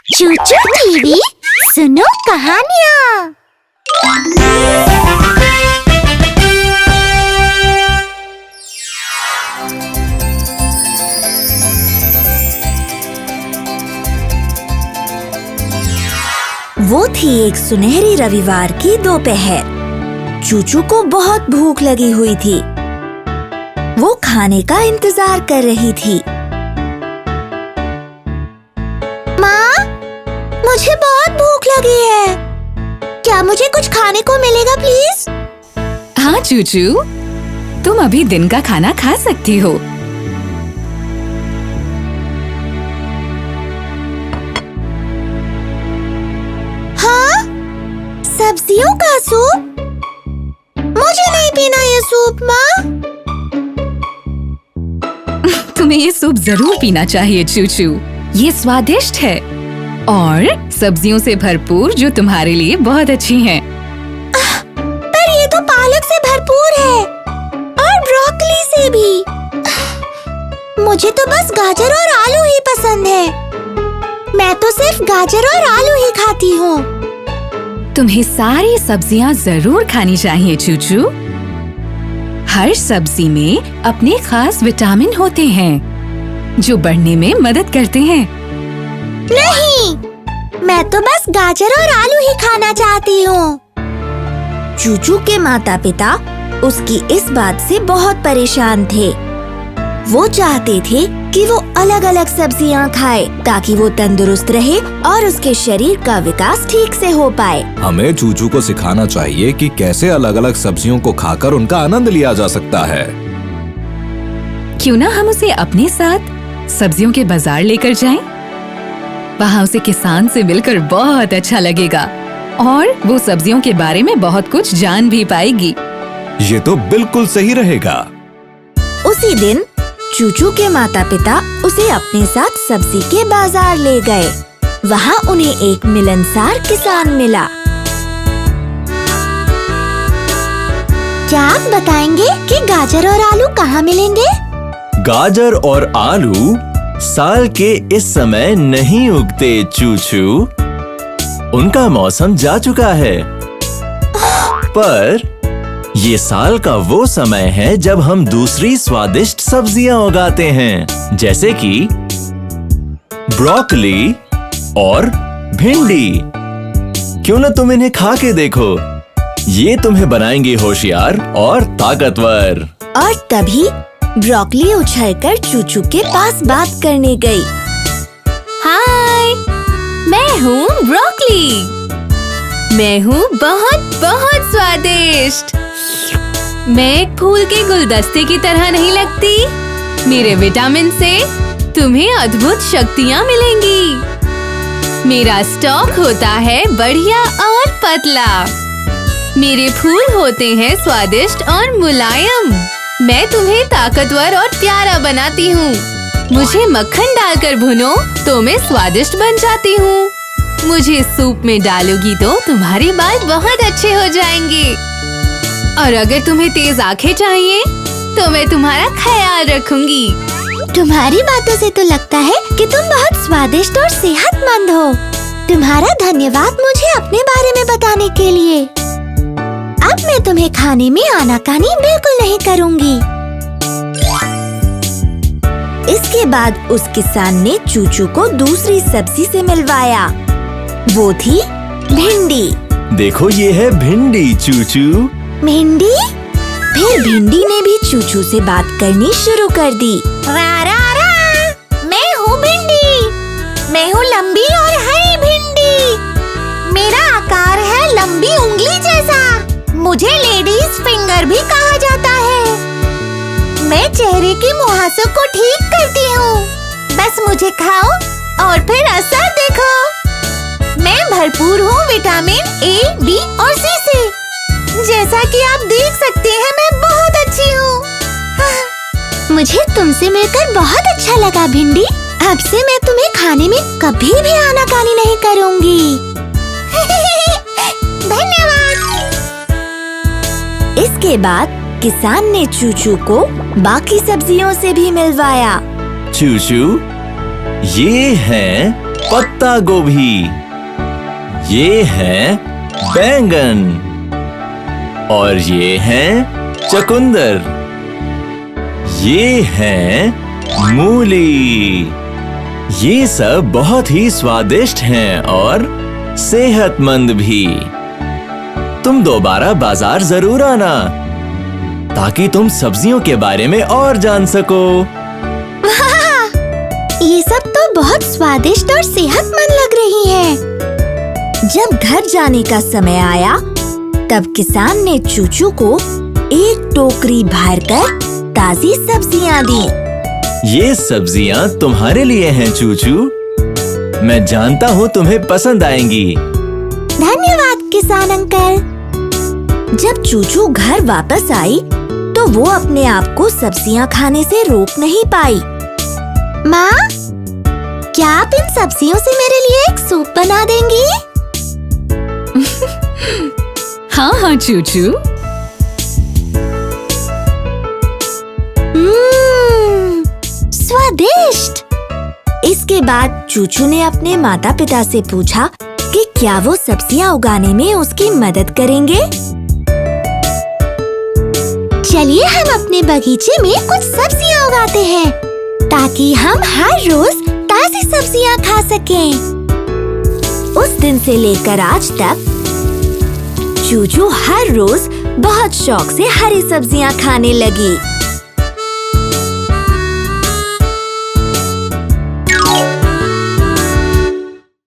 चूचू TV सुनो कहानियाँ। वो थी एक सुनहरी रविवार की दोपहर। चूचू को बहुत भूख लगी हुई थी। वो खाने का इंतजार कर रही थी। माँ, मुझे बहुत भूख लगी है। क्या मुझे कुछ खाने को मिलेगा प्लीज? हाँ चूचू, तुम अभी दिन का खाना खा सकती हो। हाँ? सब्जियों का सूप? मुझे नहीं पीना ये सूप माँ। तुम्हें ये सूप जरूर पीना चाहिए चूचू। ये स्वादिष्ट है और सब्जियों से भरपूर, जो तुम्हारे लिए बहुत अच्छी हैं। पर ये तो पालक से भरपूर है और ब्रोकली से भी। मुझे तो बस गाजर और आलू ही पसंद है। मैं तो सिर्फ गाजर और आलू ही खाती हूँ। तुम्हें सारी सब्जियाँ जरूर खानी चाहिए चूचू। हर सब्जी में अपने खास विटामिन होते हैं जो बढ़ने में मदद करते हैं। नहीं, मैं तो बस गाजर और आलू ही खाना चाहती हूँ। चूचू के माता पिता उसकी इस बात से बहुत परेशान थे। वो चाहते थे कि वो अलग अलग सब्जियाँ खाए ताकि वो तंदुरुस्त रहे और उसके शरीर का विकास ठीक से हो पाए। हमें चूचू को सिखाना चाहिए कि कैसे अलग अलग सब्जियों को खाकर उनका आनंद लिया जा सकता है। क्यों ना हम उसे अपने साथ सब्जियों के बाजार लेकर जाएं? वहाँ उसे किसान से मिलकर बहुत अच्छा लगेगा और वो सब्जियों के बारे में बहुत कुछ जान भी पाएगी। ये तो बिल्कुल सही रहेगा। उसी दिन चूचू के माता पिता उसे अपने साथ सब्जी के बाजार ले गए। वहाँ उन्हें एक मिलनसार किसान मिला। क्या आप बताएंगे कि गाजर और आलू कहाँ मिलेंगे? गाजर और आलू साल के इस समय नहीं उगते चूचू। उनका मौसम जा चुका है। पर ये साल का वो समय है जब हम दूसरी स्वादिष्ट सब्जियां उगाते हैं, जैसे कि ब्रोकली और भिंडी। क्यों ना तुम इन्हें खा के देखो। ये तुम्हें बनाएंगे होशियार और ताकतवर। और तभी ब्रोकली उछलकर चूचू के पास बात करने गई। हाय, मैं हूँ ब्रोकली। मैं हूँ बहुत बहुत स्वादिष्ट। मैं एक फूल के गुलदस्ते की तरह नहीं लगती। मेरे विटामिन से तुम्हें अद्भुत शक्तियाँ मिलेंगी। मेरा स्टॉक होता है बढ़िया और पतला। मेरे फूल होते हैं स्वादिष्ट और मुलायम। मैं तुम्हें ताकतवर और प्यारा बनाती हूँ। मुझे मक्खन डालकर भुनो तो मैं स्वादिष्ट बन जाती हूँ। मुझे सूप में डालोगी तो तुम्हारे बाल बहुत अच्छे हो जाएंगे। और अगर तुम्हें तेज आंखें चाहिए तो मैं तुम्हारा ख्याल रखूंगी। तुम्हारी बातों से तो लगता है कि तुम बहुत स्वादिष्ट और सेहतमंद हो। तुम्हारा धन्यवाद मुझे अपने बारे में बताने के लिए। अब मैं तुम्हें खाने में आनाकानी बिल्कुल नहीं करूंगी। इसके बाद उस किसान ने चूचू को दूसरी सब्जी से मिलवाया। वो थी भिंडी। देखो, ये है भिंडी चूचू। भिंडी? फिर भिंडी ने भी चूचू से बात करनी शुरू कर दी। रा रा रा, मैं हूँ भिंडी। मैं हूँ लंबी और हरी भिंडी। मेरा आकार है लंबी उंगली जैसा। मुझे लेडीज फिंगर भी कहा जाता है। मैं चेहरे की मुहासों को ठीक करती हूँ। बस मुझे खाओ और फिर असर देखो। मैं भरपूर हूँ विटामिन ए, बी और सी से। जैसा कि आप देख सकते हैं, मैं बहुत अच्छी हूँ। मुझे तुमसे मिलकर बहुत अच्छा लगा भिंडी। अब से मैं तुम्हें खाने में कभी भी आनाकानी नहीं करूँगी। धन्यवाद। इसके बाद किसान ने चूचू को बाकी सब्जियों से भी मिलवाया। चूचू, ये हैं पत्ता गोभी, ये है बैंगन और ये है चुकंदर, ये है मूली। ये सब बहुत ही स्वादिष्ट हैं और सेहतमंद भी। तुम दोबारा बाजार जरूर आना ताकि तुम सब्जियों के बारे में और जान सको। ये सब तो बहुत स्वादिष्ट और सेहतमंद लग रही है। जब घर जाने का समय आया, तब किसान ने चूचू को एक टोकरी भरकर ताजी सब्जियां दी। ये सब्जियां तुम्हारे लिए हैं चूचू। मैं जानता हूँ तुम्हें पसंद आएंगी। धन्यवाद किसान अंकल। जब चूचू घर वापस आई, तो वो अपने आप को सब्जियां खाने से रोक नहीं पाई। माँ, क्या आप इन सब्जियों से मेरे लिए एक सूप बना देंगी? हाँ हाँ चूचू। स्वादिष्ट। इसके बाद चूचू ने अपने माता पिता से पूछा कि क्या वो सब्जियां उगाने में उसकी मदद करेंगे। चलिए हम अपने बगीचे में कुछ सब्जियां उगाते हैं ताकि हम हर रोज ताजी सब्जियां खा सकें। उस दिन से लेकर आज तक चूचू हर रोज बहुत शौक से हरी सब्जियां खाने लगी।